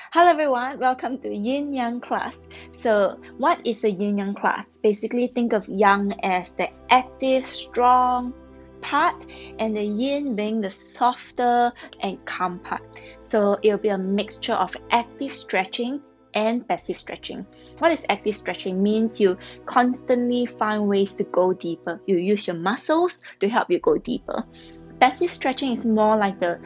Hello everyone, welcome to Yin Yang class. So, what is a Yin Yang class? Basically, think of Yang as the active, strong part, and the Yin being the softer and calm part. So, it'll be a mixture of active stretching and passive stretching. What is active stretching? Means you constantly find ways to go deeper. You use your muscles to help you go deeper. Passive stretching is more like the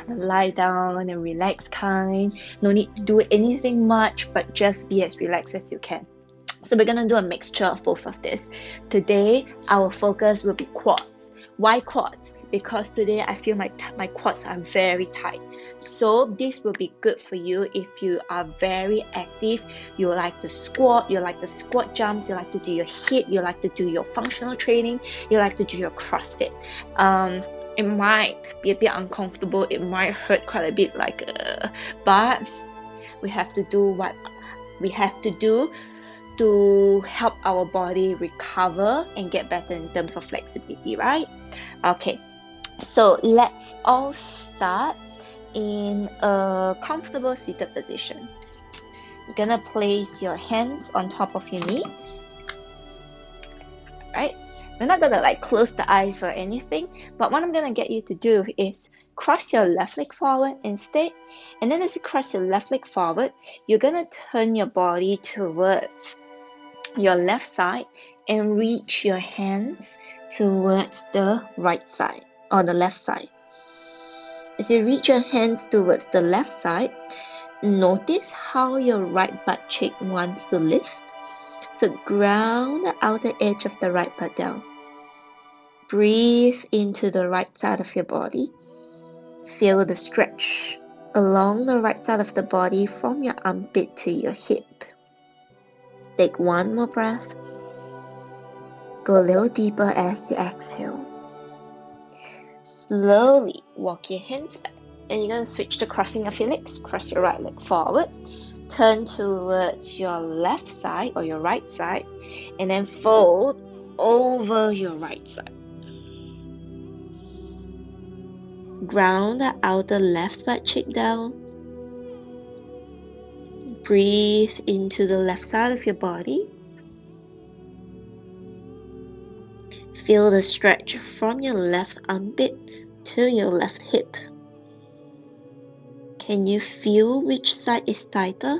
lie down and relax kind. No need to do anything much, but just be as relaxed as you can. So we're gonna do a mixture of both of this. Today, our focus will be quads. Why quads? Because today I feel my quads are very tight. So this will be good for you if you are very active. You like to squat, you like the squat jumps, you like to do your HIIT, you like to do your functional training, you like to do your CrossFit. It might be a bit uncomfortable, it might hurt quite a bit, but we have to do what we have to do to help our body recover and get better in terms of flexibility, right? Okay, so let's all start in a comfortable seated position. You're gonna place your hands on top of your knees, right? We're not gonna close the eyes or anything, but what I'm gonna get you to do is cross your left leg forward instead. And then as you cross your left leg forward, you're gonna turn your body towards your left side and reach your hands towards the right side or the left side. As you reach your hands towards the left side, notice how your right butt cheek wants to lift. So ground the outer edge of the right butt down. Breathe into the right side of your body. Feel the stretch along the right side of the body from your armpit to your hip. Take one more breath. Go a little deeper as you exhale. Slowly walk your hands back. And you're going to switch to crossing of your legs. Cross your right leg forward. Turn towards your left side or your right side. And then fold over your right side. Ground the outer left butt cheek down. Breathe into the left side of your body. Feel the stretch from your left armpit to your left hip. Can you feel which side is tighter?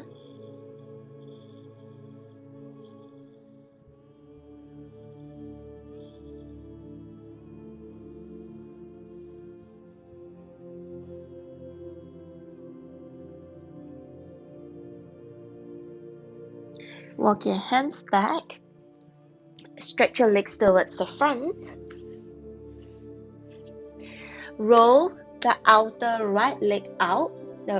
Walk your hands back. Stretch your legs towards the front. Roll the outer right leg out.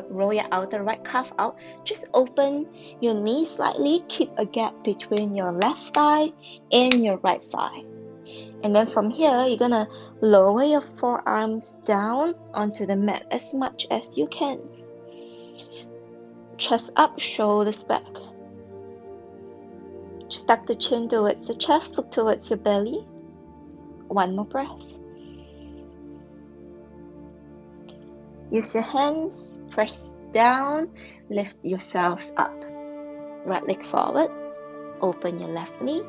Roll your outer right calf out. Just open your knees slightly. Keep a gap between your left thigh and your right thigh. And then from here, you're gonna lower your forearms down onto the mat as much as you can. Chest up, shoulders back. Just tuck the chin towards the chest, look towards your belly. One more breath. Use your hands, press down, lift yourselves up. Right leg forward, open your left knee,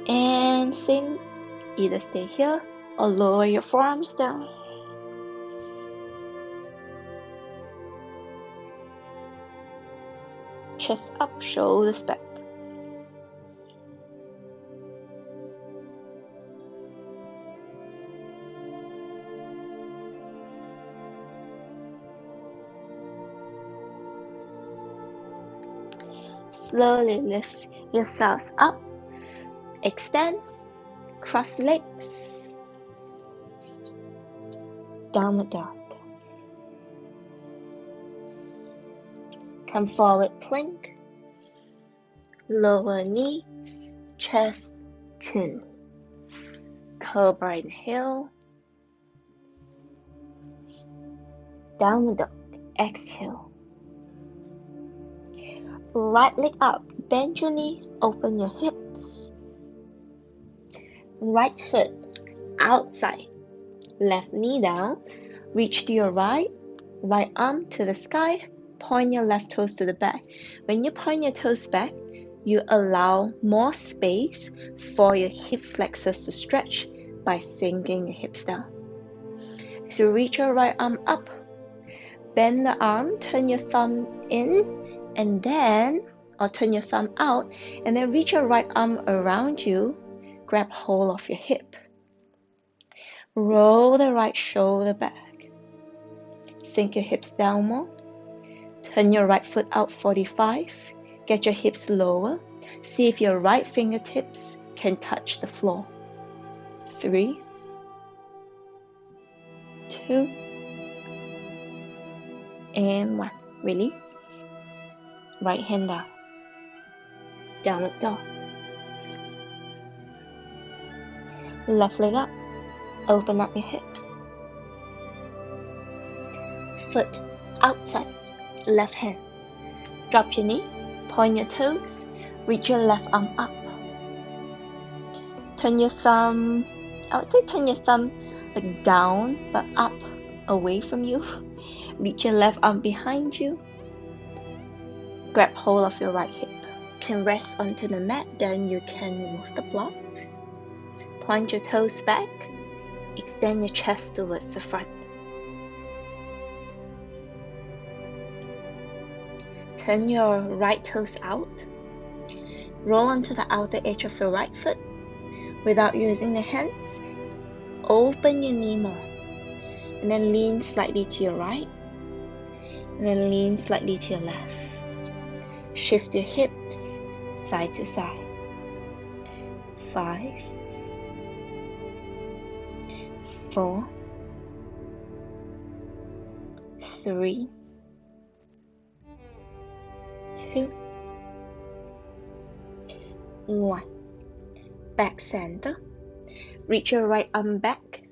and same, either stay here or lower your forearms down. Chest up, shoulders back. Slowly lift yourselves up. Extend, cross legs. Downward dog. Come forward, plank. Lower knees, chest, chin. Cobra inhale. Downward dog. Exhale. Right leg up, bend your knee, open your hips. Right foot outside, left knee down, reach to your right, right arm to the sky, point your left toes to the back. When you point your toes back, you allow more space for your hip flexors to stretch by sinking your hips down. So reach your right arm up, bend the arm, turn your thumb in, and then, or turn your thumb out, and then reach your right arm around you, grab hold of your hip. Roll the right shoulder back. Sink your hips down more. Turn your right foot out 45. Get your hips lower. See if your right fingertips can touch the floor. 3, 2, and 1. Release. Right hand down. Downward dog. Left leg up. Open up your hips. Foot outside. Left hand. Drop your knee. Point your toes. Reach your left arm up. Turn your thumb, I would say turn your thumb like down but up away from you. Reach your left arm behind you. Grab hold of your right hip. You can rest onto the mat, then you can remove the blocks. Point your toes back. Extend your chest towards the front. Turn your right toes out. Roll onto the outer edge of the right foot. Without using the hands, open your knee more. And then lean slightly to your right. And then lean slightly to your left. Shift your hips side to side. 5, 4, 3, 2, 1. Back center. Reach your right arm back.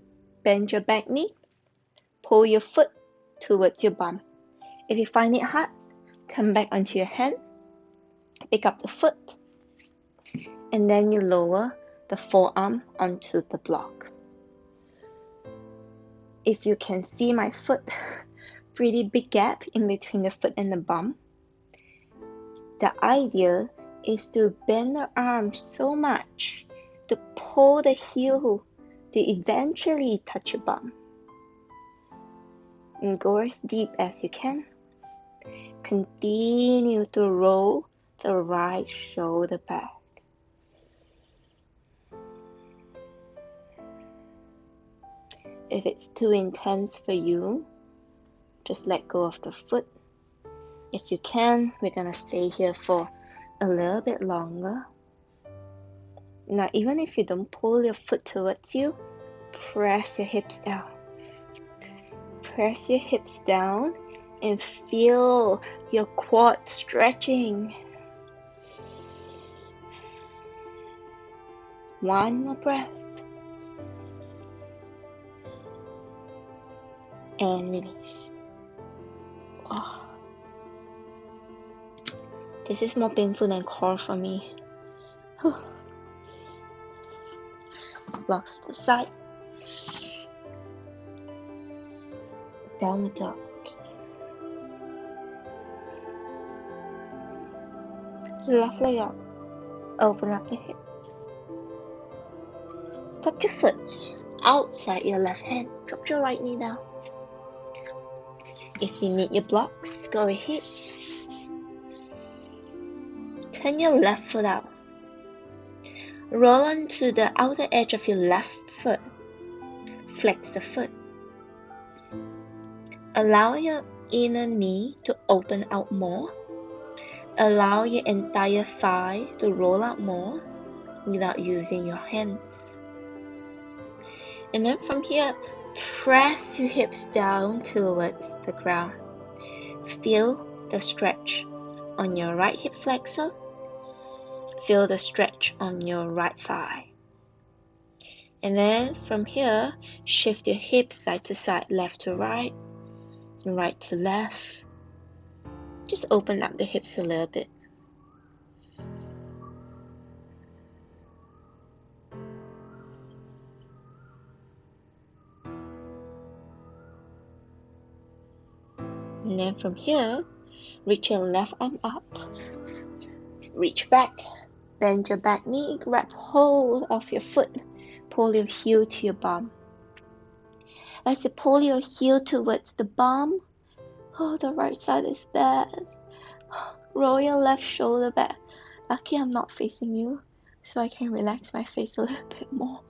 Bend your back knee. Pull your foot towards your bum. If you find it hard, come back onto your hand. Pick up the foot. And then you lower the forearm onto the block. If you can see my foot, pretty big gap in between the foot and the bum. The idea is to bend the arm so much to pull the heel to eventually touch your bum. And go as deep as you can. Continue to roll the right shoulder back. If it's too intense for you, just let go of the foot. If you can, we're gonna stay here for a little bit longer. Now, even if you don't pull your foot towards you, press your hips down. Press your hips down and feel your quad stretching. One more breath. And release. Oh. This is more painful than core for me. Whew. Blocks to the side. Downward dog. Left leg up. Open up the hips. Step your foot outside your left hand. Drop your right knee down. If you need your blocks, go ahead. Turn your left foot out. Roll onto the outer edge of your left foot. Flex the foot. Allow your inner knee to open out more. Allow your entire thigh to roll out more without using your hands. And then from here, press your hips down towards the ground. Feel the stretch on your right hip flexor. Feel the stretch on your right thigh. And then from here, shift your hips side to side, left to right, and right to left. Just open up the hips a little bit. And then from here, Reach your left arm up. Reach back. Bend your back knee. Grab hold of your foot. Pull your heel to your bum. As you pull your heel towards the bum, oh, the right side is bad. Roll your left shoulder back. Lucky I'm not facing you, so I can relax my face a little bit more.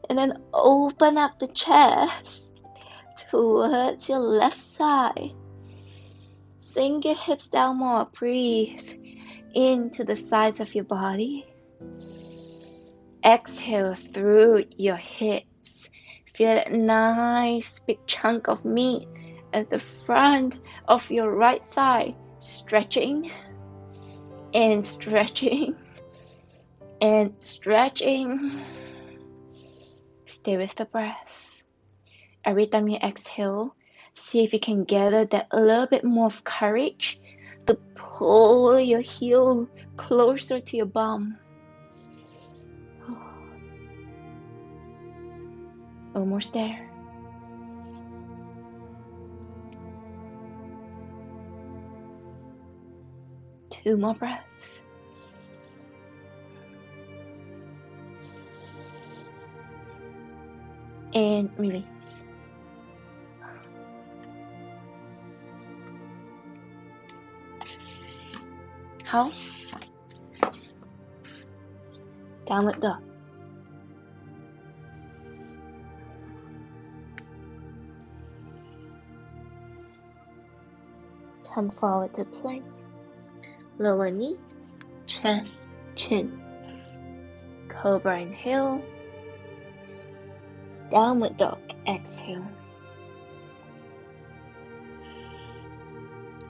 And then open up the chest towards your left side. Sink your hips down more. Breathe into the sides of your body. Exhale through your hips. Feel that nice big chunk of meat at the front of your right thigh. Stretching and stretching and stretching. Stay with the breath. Every time you exhale, see if you can gather that a little bit more of courage to pull your heel closer to your bum. Almost there. Two more breaths. And release. How? Downward dog. Come forward to plank. Lower knees, chest, chin. Cobra inhale. Downward dog, exhale.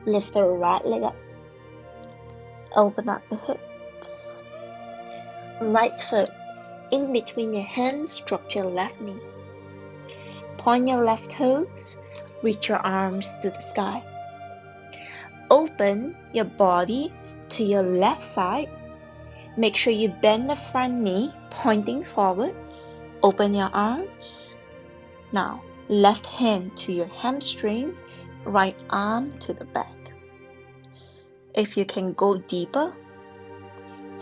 Lift the right leg up. Open up the hips. Right foot in between your hands, drop your left knee. Point your left toes, reach your arms to the sky. Open your body to your left side. Make sure you bend the front knee, pointing forward. Open your arms. Now, left hand to your hamstring, right arm to the back. If you can go deeper,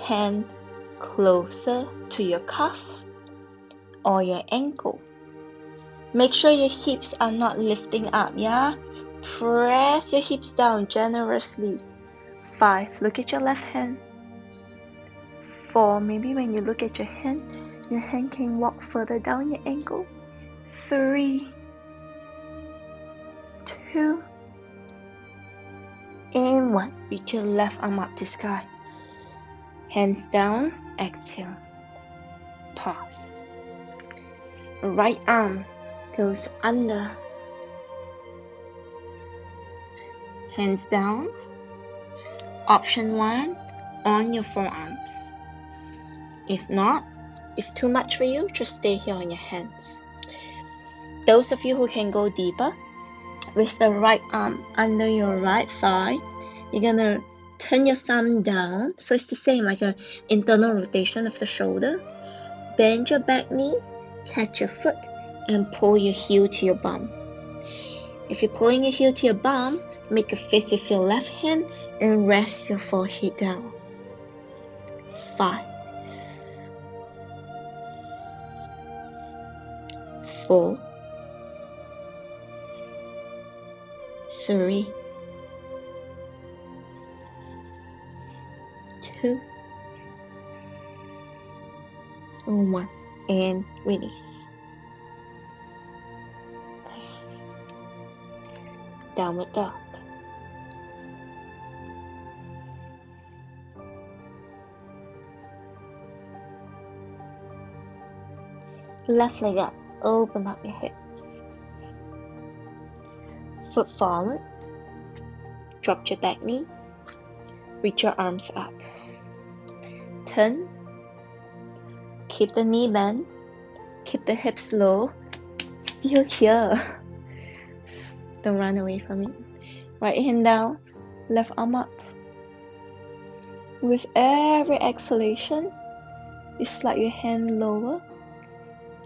hand closer to your calf or your ankle. Make sure your hips are not lifting up, yeah? Press your hips down generously. 5, look at your left hand. 4, maybe when you look at your hand can walk further down your ankle. 3, 2, and 1. Reach your left arm up to sky. Hands down, exhale. Pause. Right arm goes under. Hands down. Option 1, on your forearms. If not, if too much for you, just stay here on your hands. Those of you who can go deeper, with the right arm under your right thigh, you're gonna turn your thumb down, so it's the same like an internal rotation of the shoulder. Bend your back knee, catch your foot, and pull your heel to your bum. If you're pulling your heel to your bum, make a fist with your left hand and rest your forehead down. 5, 4, 3, 2, 1, and release. Downward dog. Left leg up, open up your hips. Foot forward, drop your back knee, reach your arms up. Turn, keep the knee bent, keep the hips low, still here. Don't run away from it. Right hand down, left arm up. With every exhalation, you slide your hand lower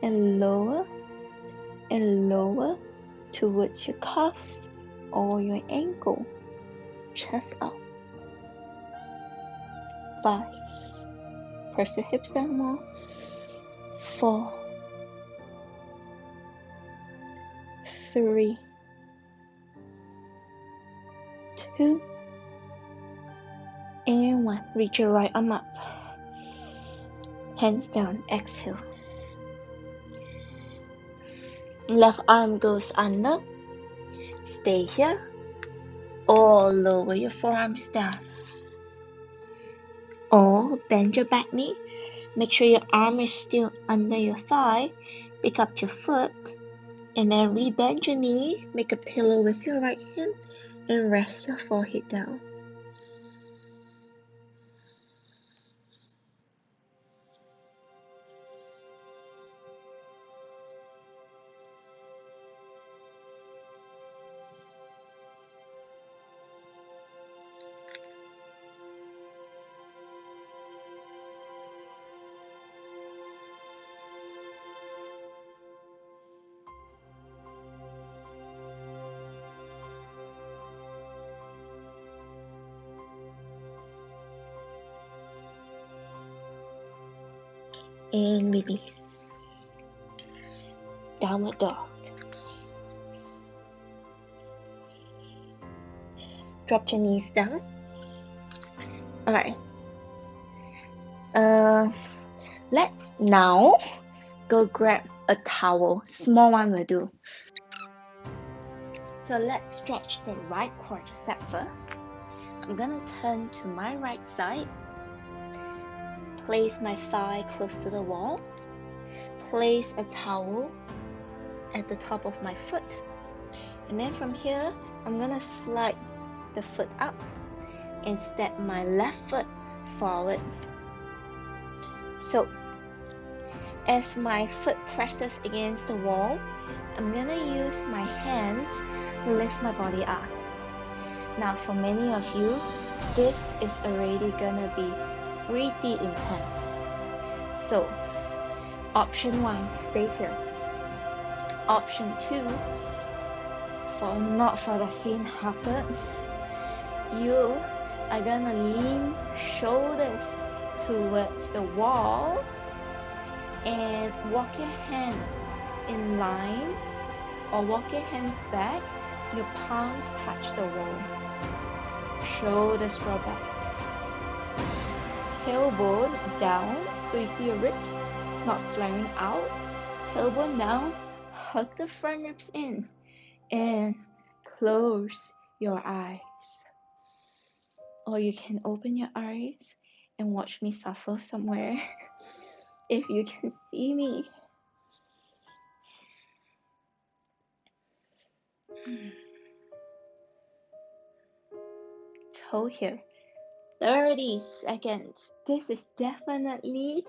and lower and lower towards your calf or your ankle. chest up. 5. Press your hips down more. 4. 3. 2. And 1. Reach your right arm up. Hands down. Exhale. Left arm goes under. Stay here. Or lower your forearms down. Or bend your back knee. Make sure your arm is still under your thigh. Pick up your foot. And then rebend your knee. Make a pillow with your right hand. And rest your forehead down. And release. Downward dog. Drop your knees down. Alright. Let's now go grab a towel. Small one will do. So let's stretch the right quadricep first. I'm gonna turn to my right side. Place my thigh close to the wall. Place a towel at the top of my foot. And then from here, I'm gonna slide the foot up and step my left foot forward. So, as my foot presses against the wall, I'm gonna use my hands to lift my body up. Now, for many of you, this is already gonna be pretty intense. So, option 1, stay here. Option 2, not for the faint-hearted, you are gonna lean shoulders towards the wall and walk your hands in line or walk your hands back. Your palms touch the wall. Shoulders draw back. Tailbone down, so you see your ribs not flaring out. Tailbone down, hug the front ribs in, and close your eyes. Or you can open your eyes and watch me suffer somewhere if you can see me. Hold here. 30 seconds. This is definitely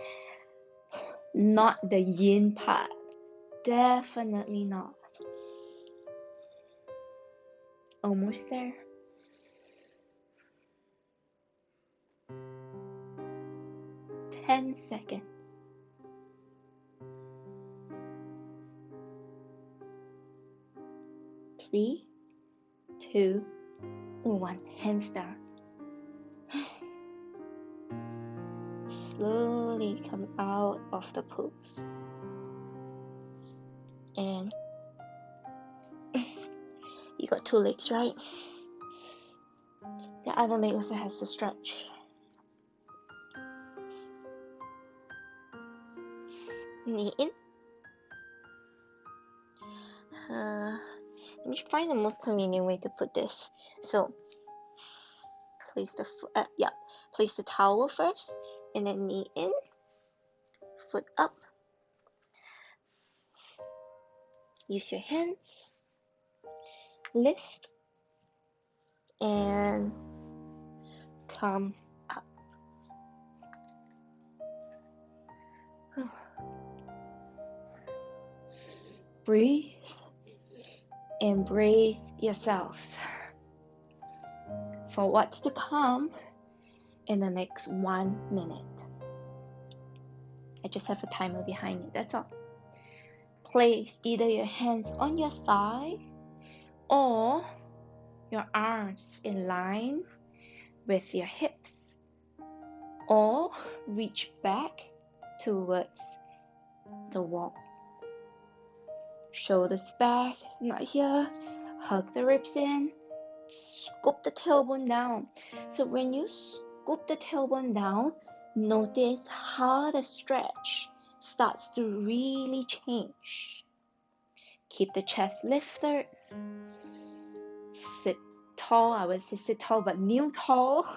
not the yin part. Definitely not. Almost there. Ten seconds. 3, 2, 1. Hands down. Slowly come out of the pose. And you got 2 legs, right? The other leg also has to stretch. Knee in. Let me find the most convenient way to put this. So, place the towel first, and then knee in, foot up. Use your hands, lift, and come up. Breathe. Embrace yourselves for what's to come in the next 1 minute. I just have a timer behind it, that's all. Place either your hands on your thigh or your arms in line with your hips, or reach back towards the wall. Shoulders back, not here. Hug the ribs in. Scoop the tailbone down. So when you scoop the tailbone down, notice how the stretch starts to really change. Keep the chest lifted. Sit tall. I would say sit tall, but kneel tall.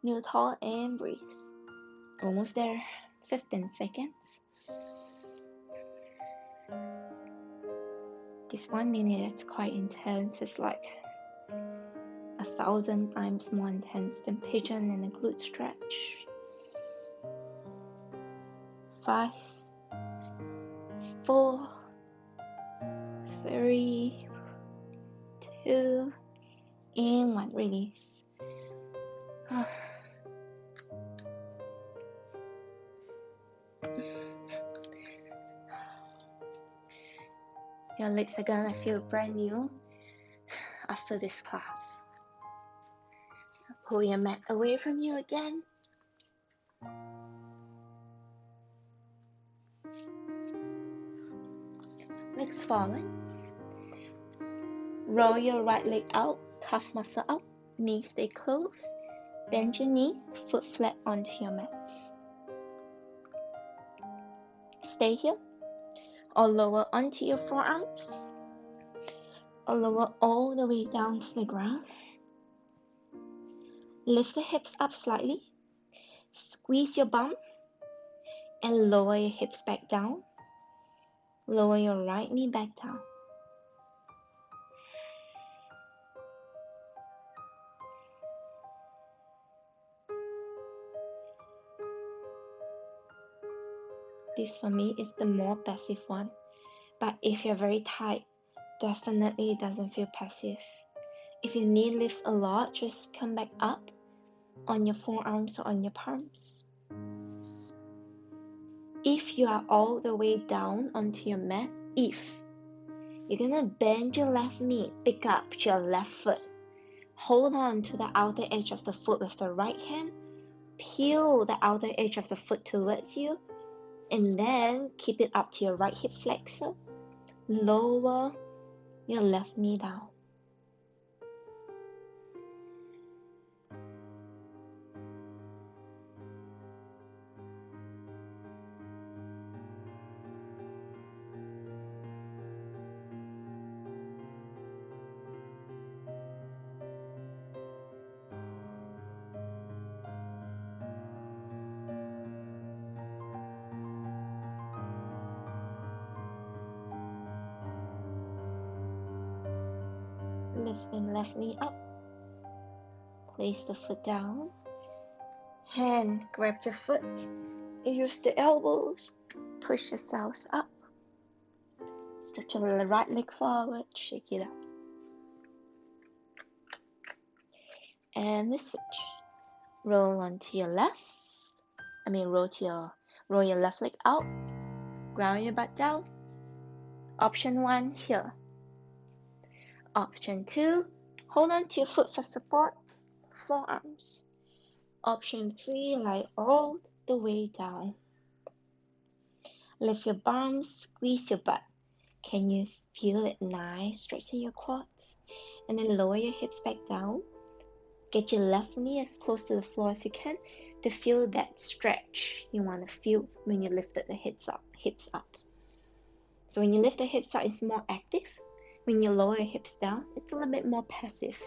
Kneel tall and breathe. Almost there. 15 seconds. This 1 minute is quite intense. It's like 1,000 times more intense than pigeon and a glute stretch. 5, 4, 3, 2, and 1. Release. Your legs are gonna feel brand new after this class. Pull your mat away from you again. Legs forward. Roll your right leg out, calf muscle up, knee stay close. Bend your knee, foot flat onto your mat. Stay here, or lower onto your forearms, or lower all the way down to the ground. Lift the hips up slightly, squeeze your bum, and lower your hips back down. Lower your right knee back down. This for me is the more passive one, but if you're very tight, definitely it doesn't feel passive. If your knee lifts a lot, just come back up on your forearms or on your palms. If you are all the way down onto your mat, you're gonna bend your left knee, pick up your left foot. Hold on to the outer edge of the foot with the right hand. Peel the outer edge of the foot towards you, and then keep it up to your right hip flexor. Lower your left knee down. Lifting left knee up. Place the foot down. Hand grab your foot. Use the elbows. Push yourselves up. Stretch your right leg forward. Shake it up. And we switch. Roll onto your left. Roll your left leg out. Ground your butt down. Option 1 here. Option 2, hold on to your foot for support, forearms. Option 3, lie all the way down. Lift your bums, squeeze your butt. Can you feel it nice? Stretching your quads. And then lower your hips back down. Get your left knee as close to the floor as you can to feel that stretch you want to feel when you lifted the hips up. So when you lift the hips up, it's more active. When you lower your hips down, it's a little bit more passive.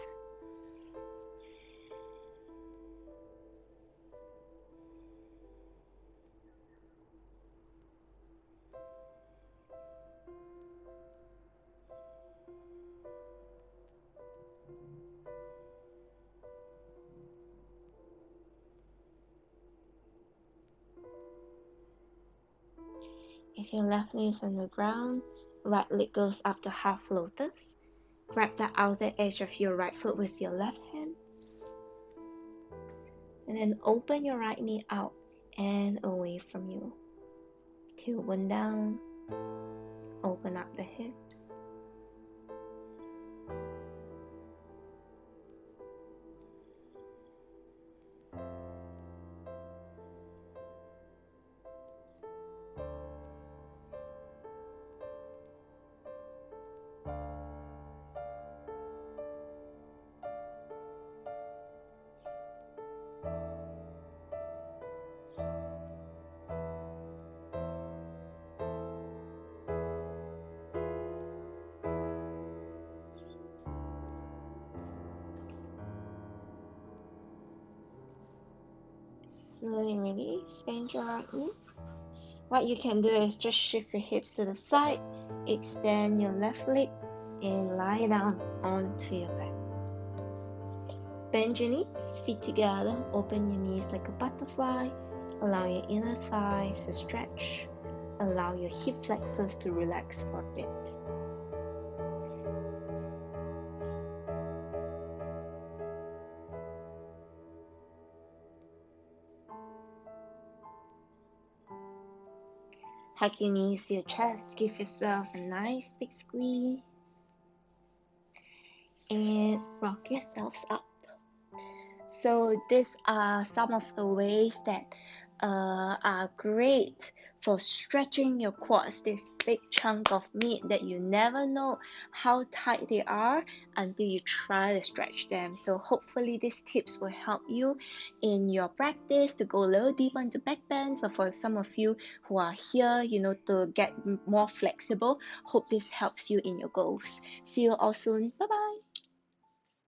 If your left knee is on the ground, right leg goes up to half lotus. Grab the outer edge of your right foot with your left hand. And then open your right knee out and away from you. Tailbone down. Open up the hips. Slowly release, bend your right knee. What you can do is just shift your hips to the side, extend your left leg, and lie down onto your back. Bend your knees, feet together, open your knees like a butterfly. Allow your inner thighs to stretch. Allow your hip flexors to relax for a bit. Hug your knees to your chest, give yourselves a nice big squeeze, and rock yourselves up. So these are some of the ways that are great for stretching your quads, this big chunk of meat that you never know how tight they are until you try to stretch them. So hopefully these tips will help you in your practice to go a little deeper into back bends, or for some of you who are here, to get more flexible. Hope this helps you in your goals. See you all soon. Bye bye.